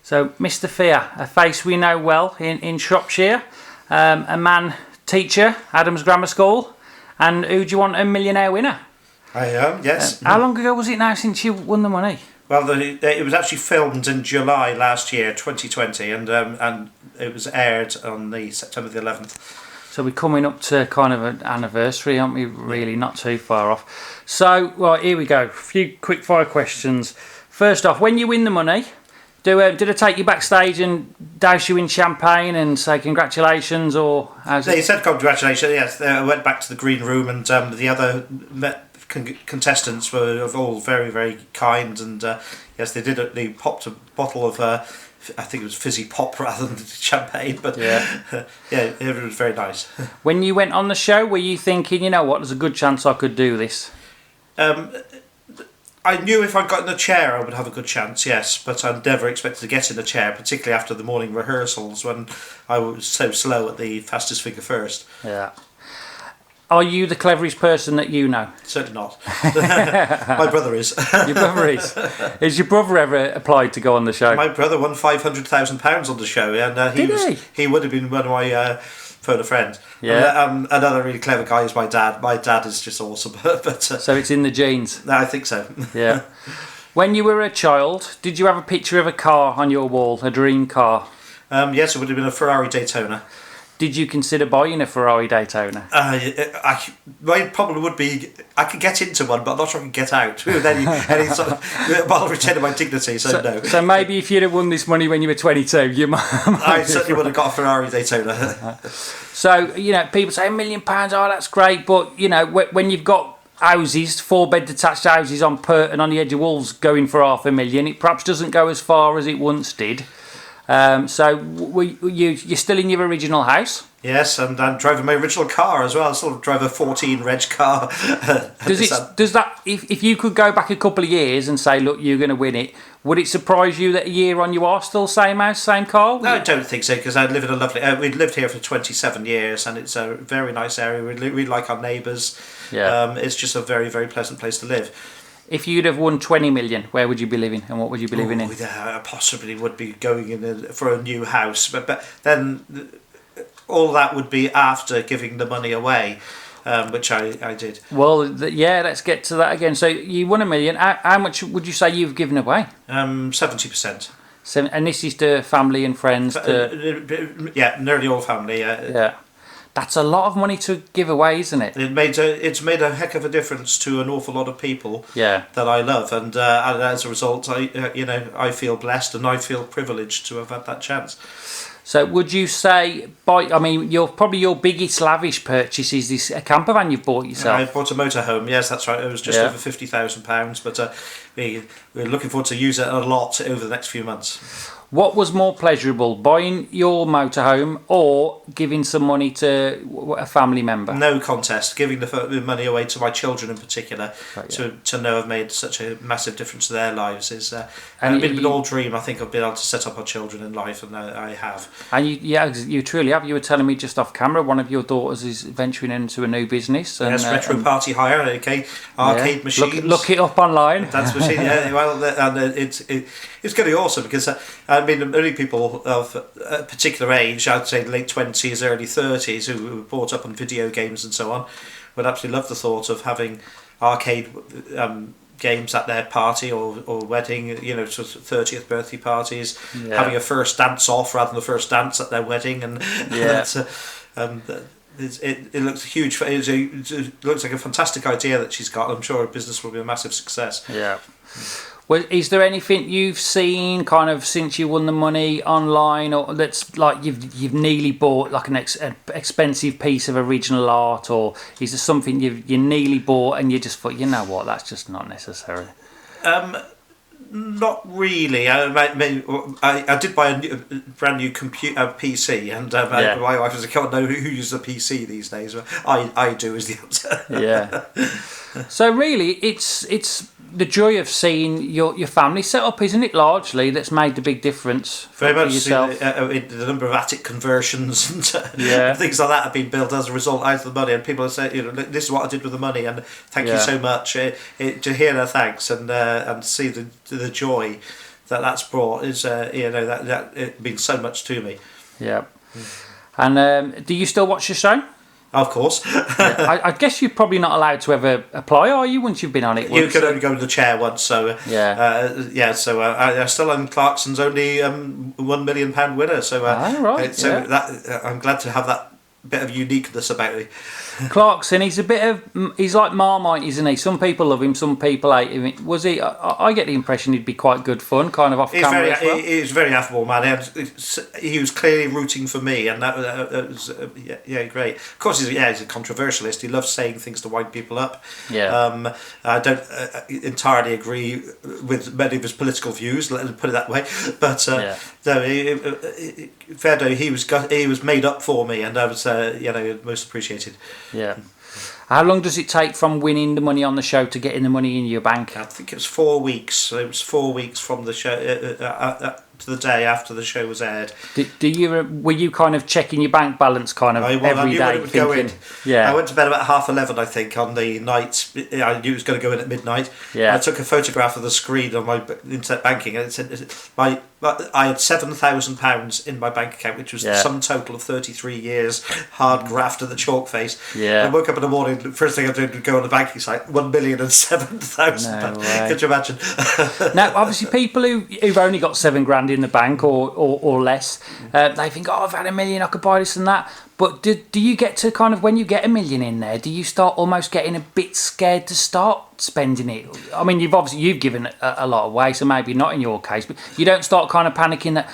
So, Mr. Fear, a face we know well in Shropshire, a man teacher, Adams Grammar School, and who do you want a Millionaire winner? I am, yes. How long ago was it now since you won the money? Well, it was actually filmed in July last year, 2020, and it was aired on the September the 11th. So we're coming up to kind of an anniversary, aren't we? Really, not too far off. So, well, here we go. A few quick fire questions. First off, when you win the money, did I take you backstage and douse you in champagne and say congratulations, or how's it? He said congratulations, yes. I went back to the green room, and the other contestants were all very, very kind, and yes, they popped a bottle of I think it was fizzy pop rather than champagne, but yeah, it was very nice. When you went on the show, were you thinking, you know what, there's a good chance I could do this? I knew if I got in a chair I would have a good chance, yes, but I never expected to get in a chair, particularly after the morning rehearsals when I was so slow at the fastest figure first. Yeah. Are you the cleverest person that you know? Certainly not. My brother is. Your brother is? Has your brother ever applied to go on the show? My brother won £500,000 on the show, and he would have been one of my phone a friend. Yeah. Another really clever guy is my dad. My dad is just awesome. So it's in the genes? I think so. Yeah. When you were a child, did you have a picture of a car on your wall, a dream car? Yes, it would have been a Ferrari Daytona. Did you consider buying a Ferrari Daytona? My problem would be I could get into one, but I'm not sure I can get out with any sort of, while retaining my dignity. So no. So maybe if you'd have won this money when you were 22, you might. I certainly would have got a Ferrari Daytona. So people say £1 million. Oh, that's great, but when you've got houses, 4-bed detached houses on Pert and on the edge of Wolves going for $500,000, it perhaps doesn't go as far as it once did. So you're still in your original house? Yes, and I'm driving my original car as well. I still drive a 14 reg car. Does that if you could go back a couple of years and say, look, you're going to win it, would it surprise you that a year on you are still same house, same car? No, I don't think so, because I live in a lovely. We'd lived here for 27 years, and it's a very nice area. We like our neighbours. Yeah. It's just a very, very pleasant place to live. If you'd have won 20 million, where would you be living, and what would you be living in? I possibly would be going in for a new house, but then all that would be after giving the money away, which I did. Well, let's get to that again. So you won $1 million. How much would you say you've given away? 70%. And this is to family and friends? Yeah, nearly all family. Yeah. That's a lot of money to give away, isn't it? It's made a heck of a difference to an awful lot of people that I love, and as a result, I feel blessed and I feel privileged to have had that chance. So, would you say, your biggest lavish purchase is a camper van you've bought yourself? I bought a motorhome. Yes, that's right. It was just over £50,000, but we're looking forward to use it a lot over the next few months. What was more pleasurable, buying your motorhome or giving some money to a family member? No contest. Giving the money away to my children in particular, to know I've made such a massive difference to their lives is and been an old dream. I think I've been able to set up our children in life, and I have. And you truly have. You were telling me just off camera, one of your daughters is venturing into a new business. And, yes, retro party hire, arcade machines. Look it up online. Dance machine. Yeah, well, and it's going to be awesome because. Only people of a particular age, I'd say late 20s, early 30s, who were brought up on video games and so on, would absolutely love the thought of having arcade games at their party or wedding, sort of 30th birthday parties, having a first dance off rather than the first dance at their wedding, and it looks huge. It looks like a fantastic idea that she's got. I'm sure her business will be a massive success. Yeah. Well, is there anything you've seen kind of since you won the money online, or that's like you've nearly bought like an expensive piece of original art, or is there something you nearly bought and you just thought, you know what, that's just not necessary? Not really. I did buy a brand new PC, and my wife was like, "I don't know who uses a PC these days." I do, is the answer. Yeah. So really, it's the joy of seeing your family set up, isn't it? Largely, that's made the big difference. Very much. Yourself. The number of attic conversions and things like that have been built as a result out of the money, and people are saying, "This is what I did with the money," and thank you so much. To hear their thanks and see the joy that's brought is that it means so much to me. Yeah. And do you still watch the show? Of course. I guess you're probably not allowed to ever apply, are you, once you've been on it once? You can only go to the chair once, so so I still am Clarkson's only £1 million winner, so I'm glad to have that bit of uniqueness about me. Clarkson, he's like Marmite, isn't he? Some people love him, some people hate him. Was he? I get the impression he'd be quite good fun, kind of off camera as well. He's a very affable man. He was clearly rooting for me, and that was great. Of course, he's a controversialist. He loves saying things to wind people up. Yeah. I don't entirely agree with many of his political views. Let me put it that way. But no, fair day. He was made up for me, and I was most appreciated. Yeah. How long does it take from winning the money on the show to getting the money in your bank? I think it was 4 weeks. So it was 4 weeks from the show to the day after the show was aired. Were you kind of checking your bank balance every day? I went to bed about 11:30, I think, on the night. I knew it was going to go in at midnight. Yeah. I took a photograph of the screen on my internet banking, and it said I had £7,000 in my bank account, which was the sum total of 33 years hard graft of the chalk face. Yeah. I woke up in the morning. The first thing I did was go on the banking site. £1,007,000. No Could you imagine? Now, obviously, people who've only got £7,000 in the bank or less, they think, I've had £1 million, I could buy this and that. But do you get to kind of, when you get £1 million in there, do you start almost getting a bit scared to start spending it? I mean, you've given a lot away, so maybe not in your case, but you don't start kind of panicking that,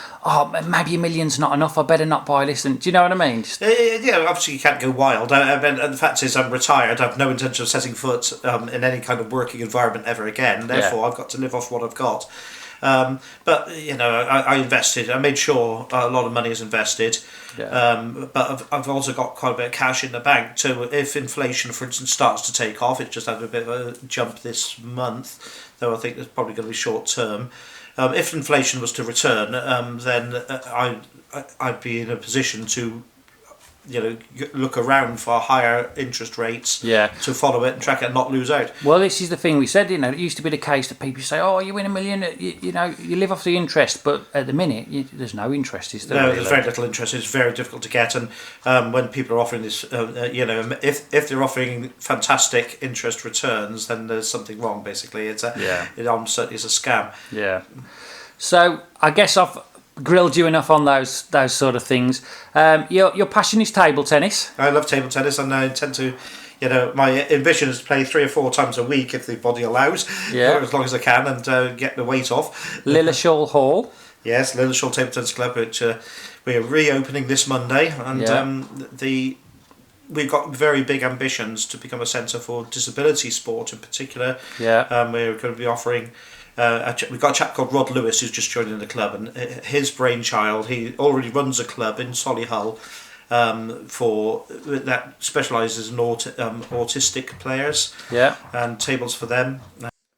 maybe £1 million's not enough, I better not buy this. And do you know what I mean? Obviously you can't go wild. And the fact is, I'm retired. I have no intention of setting foot in any kind of working environment ever again. Therefore, I've got to live off what I've got. But I invested. I made sure a lot of money is invested. Yeah. But I've also got quite a bit of cash in the bank too. If inflation, for instance, starts to take off, it's just had a bit of a jump this month, though I think it's probably going to be short term. If inflation was to return, then I'd be in a position to look around for higher interest rates to follow it and track it and not lose out. Well, this is the thing we said, it used to be the case that people say, you win $1 million, you live off the interest, but at the minute, there's no interest, is there? No, there's very little interest. It's very difficult to get, and when people are offering this, if they're offering fantastic interest returns, then there's something wrong, basically. It certainly is a scam. Yeah. So, I guess I've grilled you enough on those sort of things. Your passion is table tennis. I love table tennis, and I intend to, my ambition is to play 3 or 4 times a week if the body allows, as long as I can, and get the weight off. Lilleshall Hall. Yes, Lilleshall Table Tennis Club, which we're reopening this Monday, and we've got very big ambitions to become a centre for disability sport in particular. Yeah. We're going to be offering. We've got a chap called Rod Lewis who's just joining the club, and his brainchild, he already runs a club in Solihull for that specialises in autistic players and tables for them.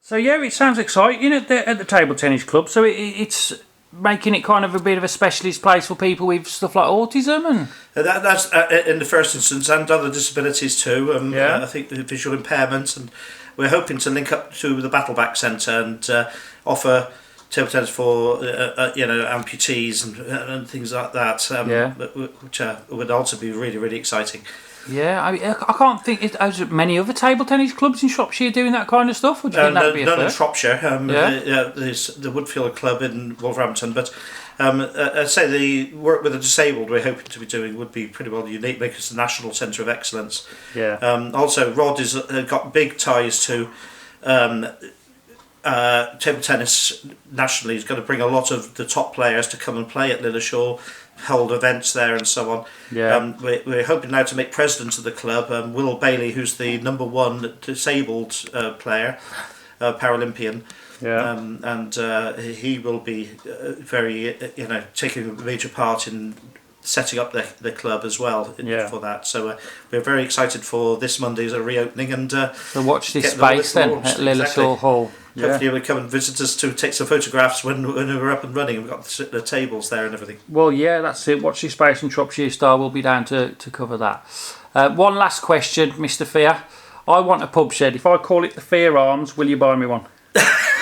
So it sounds exciting at the table tennis club. So it's making it kind of a bit of a specialist place for people with stuff like autism and that's in the first instance, and other disabilities too. I think the visual impairments, and we're hoping to link up to the Battleback Centre and offer table tennis for amputees and things like that. Which would also be really, really exciting. Yeah, I can't think. Is there many other table tennis clubs in Shropshire doing that kind of stuff? Or do you think that'd be a none in first? Shropshire. There's the Woodfield Club in Wolverhampton, but I'd say the work with the disabled we're hoping to be doing would be pretty well unique, because it's the National Centre of Excellence. Yeah. Also, Rod has got big ties to table tennis nationally. He's going to bring a lot of the top players to come and play at Lilleshall, hold events there and so on. Yeah. We're hoping now to make president of the club Will Bailey, who's the number 1 disabled player, Paralympian. Yeah. And he will be very taking a major part in setting up the club as well for that. So we're very excited for this Monday's reopening, and so watch this space then at Lilleshall Hall. Hopefully you'll come and visit us to take some photographs when we're up and running. We've got the tables there and everything. Well, that's it. Watch this space, and Shropshire Star will be down to cover that. One last question, Mr. Fear. I want a pub shed. If I call it the Fear Arms, will you buy me one?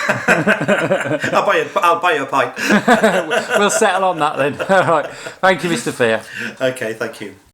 I'll buy you a pint. We'll settle on that then. All right. Thank you, Mr. Fear. Okay, thank you.